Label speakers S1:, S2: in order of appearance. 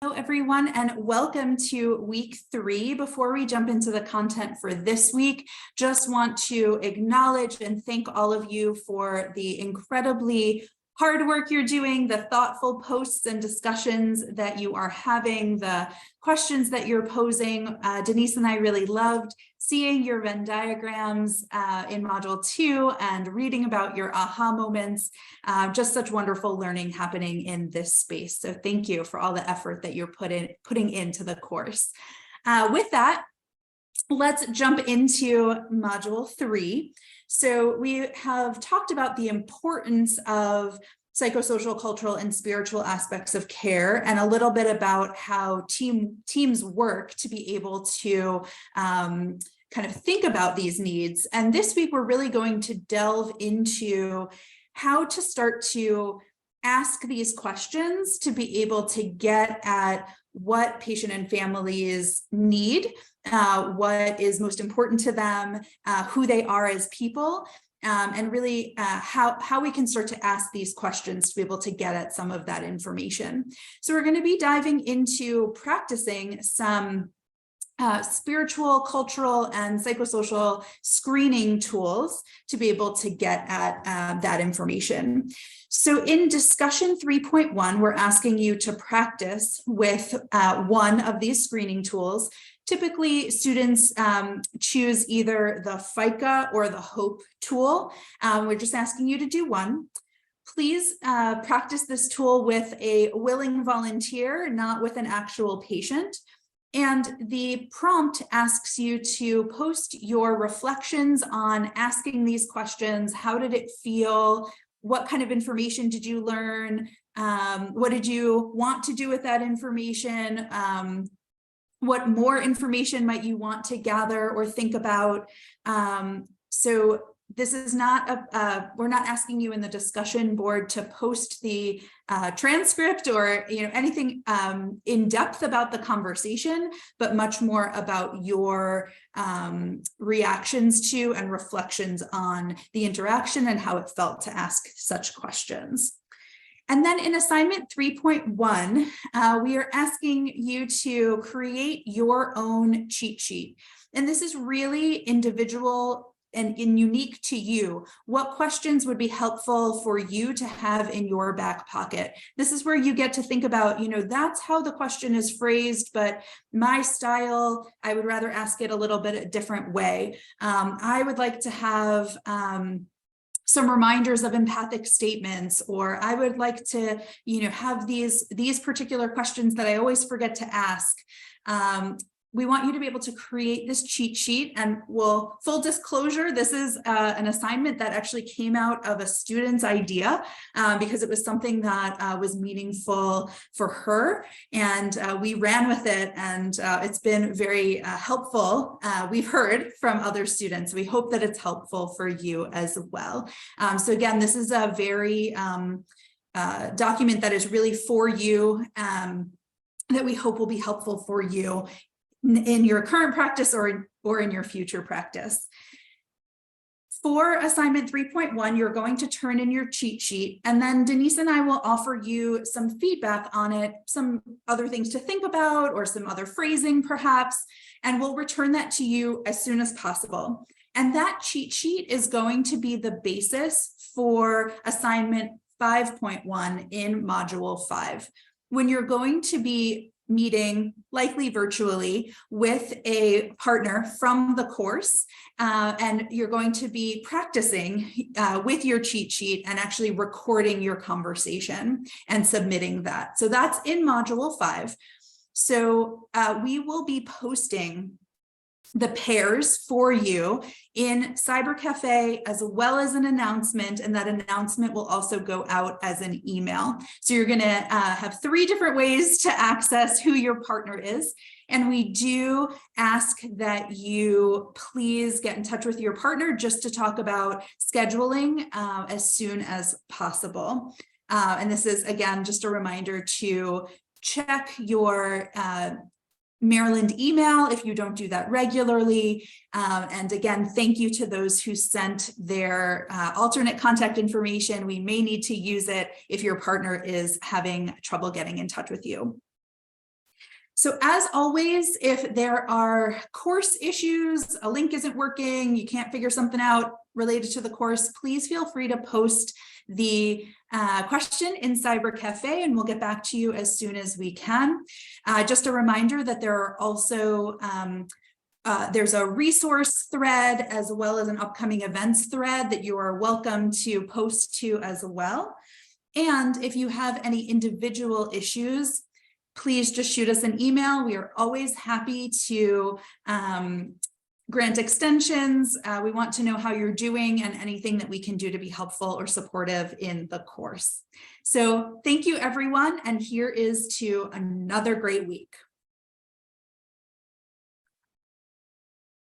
S1: Hello, everyone, and welcome to week 3. Before we jump into the content for this week, just want to acknowledge and thank all of you for the incredibly hard work you're doing, the thoughtful posts and discussions that you are having, the questions that you're posing. Denise and I really loved seeing your Venn diagrams in Module 2 and reading about your aha moments. Just such wonderful learning happening in this space. So thank you for all the effort that you're putting into the course. With that, let's jump into Module 3. So we have talked about the importance of psychosocial, cultural, and spiritual aspects of care, and a little bit about how teams work to be able to kind of think about these needs. And this week, we're really going to delve into how to start to ask these questions to be able to get at what patient and families need, what is most important to them, who they are as people, and really how we can start to ask these questions to be able to get at some of that information. So we're going to be diving into practicing some spiritual, cultural, and psychosocial screening tools to be able to get at that information. So in discussion 3.1, we're asking you to practice with one of these screening tools. Typically, students choose either the FICA or the HOPE tool. We're just asking you to do one. Please practice this tool with a willing volunteer, not with an actual patient. And the prompt asks you to post your reflections on asking these questions. How did it feel? What kind of information did you learn? What did you want to do with that information? What more information might you want to gather or think about? So this is not we're not asking you in the discussion board to post the transcript or anything in depth about the conversation, but much more about your reactions to and reflections on the interaction and how it felt to ask such questions. And then in assignment 3.1, we are asking you to create your own cheat sheet. And this is really individual and unique to you. What questions would be helpful for you to have in your back pocket? This is where you get to think about, that's how the question is phrased, but my style, I would rather ask it a little bit a different way. I would like to have some reminders of empathic statements, or I would like to, have these particular questions that I always forget to ask. We want you to be able to create this cheat sheet, and full disclosure, this is an assignment that actually came out of a student's idea because it was something that was meaningful for her, and we ran with it, and it's been very helpful. We've heard from other students. We hope that it's helpful for you as well. So again, this is a very document that is really for you, that we hope will be helpful for you in your current practice or in your future practice. For assignment 3.1, you're going to turn in your cheat sheet, and then Denise and I will offer you some feedback on it, some other things to think about, or some other phrasing perhaps, and we'll return that to you as soon as possible. And that cheat sheet is going to be the basis for assignment 5.1 in Module 5. When you're going to be meeting, likely virtually, with a partner from the course, and you're going to be practicing with your cheat sheet and actually recording your conversation and submitting that. So that's in Module 5. So we will be posting the pairs for you in Cybercafe, as well as an announcement, and that announcement will also go out as an email. So you're going to have 3 different ways to access who your partner is. And we do ask that you please get in touch with your partner just to talk about scheduling as soon as possible. And this is, again, just a reminder to check your Maryland email if you don't do that regularly. And again, thank you to those who sent their alternate contact information. We may need to use it if your partner is having trouble getting in touch with you. So as always, if there are course issues, a link isn't working, you can't figure something out related to the course, please feel free to post the question in Cyber Cafe and we'll get back to you as soon as we can. Just a reminder that there are also there's a resource thread as well as an upcoming events thread that you are welcome to post to as well. And if you have any individual issues, please just shoot us an email. We are always happy to grant extensions. We want to know how you're doing and anything that we can do to be helpful or supportive in the course. So thank you, everyone. And here is to another great week.